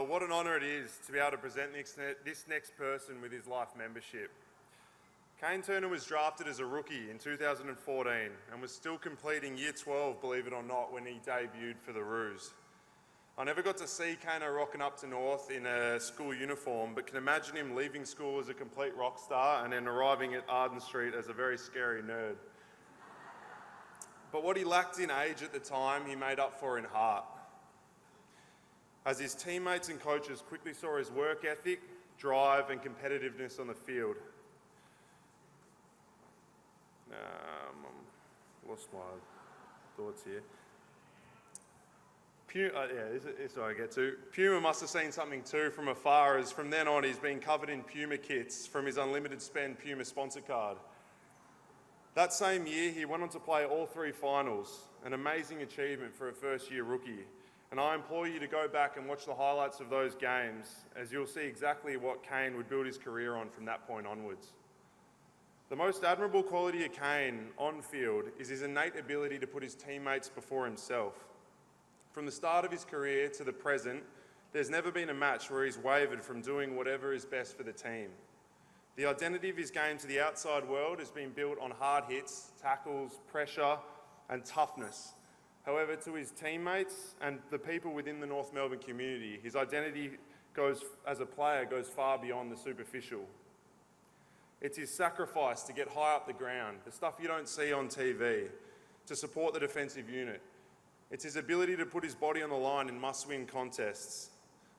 Well, what an honour it is to be able to present this next person with his life membership. Kane Turner was drafted as a rookie in 2014 and was still completing year 12, believe it or not, when he debuted for the Roos. I never got to see Kano rocking up to North in a school uniform, but can imagine him leaving school as a complete rock star and then arriving at Arden Street as a very scary nerd. But what he lacked in age at the time, he made up for in heart. As his teammates and coaches quickly saw his work ethic, drive and competitiveness on the field. Lost my thoughts here. Puma must have seen something too from afar, as from then on he's been covered in Puma kits from his unlimited spend Puma sponsor card. That same year he went on to play all 3 finals, an amazing achievement for a first year rookie. And I implore you to go back and watch the highlights of those games, as you'll see exactly what Kane would build his career on from that point onwards. The most admirable quality of Kane on field is his innate ability to put his teammates before himself. From the start of his career to the present, there's never been a match where he's wavered from doing whatever is best for the team. The identity of his game to the outside world has been built on hard hits, tackles, pressure and toughness. However, to his teammates and the people within the North Melbourne community, his identity as a player goes far beyond the superficial. It's his sacrifice to get high up the ground, the stuff you don't see on TV, to support the defensive unit. It's his ability to put his body on the line in must-win contests,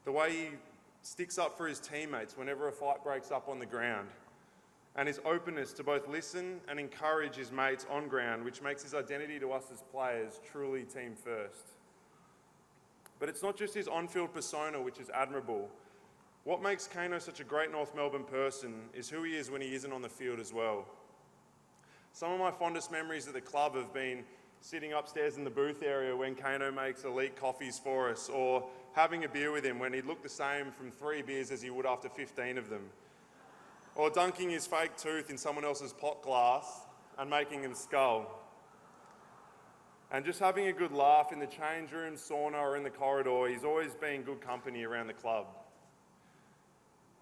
the way he sticks up for his teammates whenever a fight breaks up on the ground, and his openness to both listen and encourage his mates on ground, which makes his identity to us as players truly team first. But it's not just his on-field persona which is admirable. What makes Kano such a great North Melbourne person is who he is when he isn't on the field as well. Some of my fondest memories at the club have been sitting upstairs in the booth area when Kano makes elite coffees for us, or having a beer with him when he'd look the same from 3 beers as he would after 15 of them, or dunking his fake tooth in someone else's pot glass and making him skull. And just having a good laugh in the change room, sauna or in the corridor, he's always been good company around the club.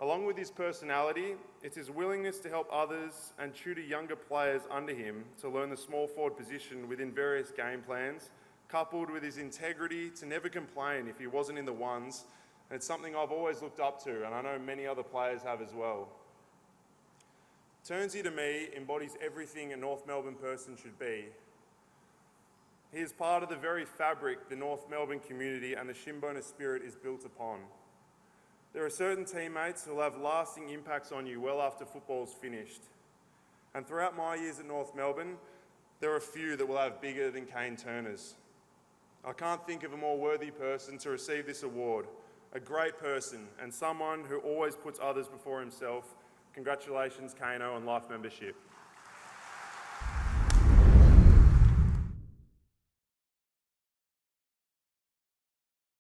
Along with his personality, it's his willingness to help others and tutor younger players under him to learn the small forward position within various game plans, coupled with his integrity to never complain if he wasn't in the ones, and it's something I've always looked up to, and I know many other players have as well. Turnsy to me embodies everything a North Melbourne person should be. He is part of the very fabric the North Melbourne community and the Shimbona spirit is built upon. There are certain teammates who will have lasting impacts on you well after football's finished. And throughout my years at North Melbourne, there are a few that will have bigger than Kane Turner's. I can't think of a more worthy person to receive this award. A great person and someone who always puts others before himself. Congratulations, Kano, on life membership.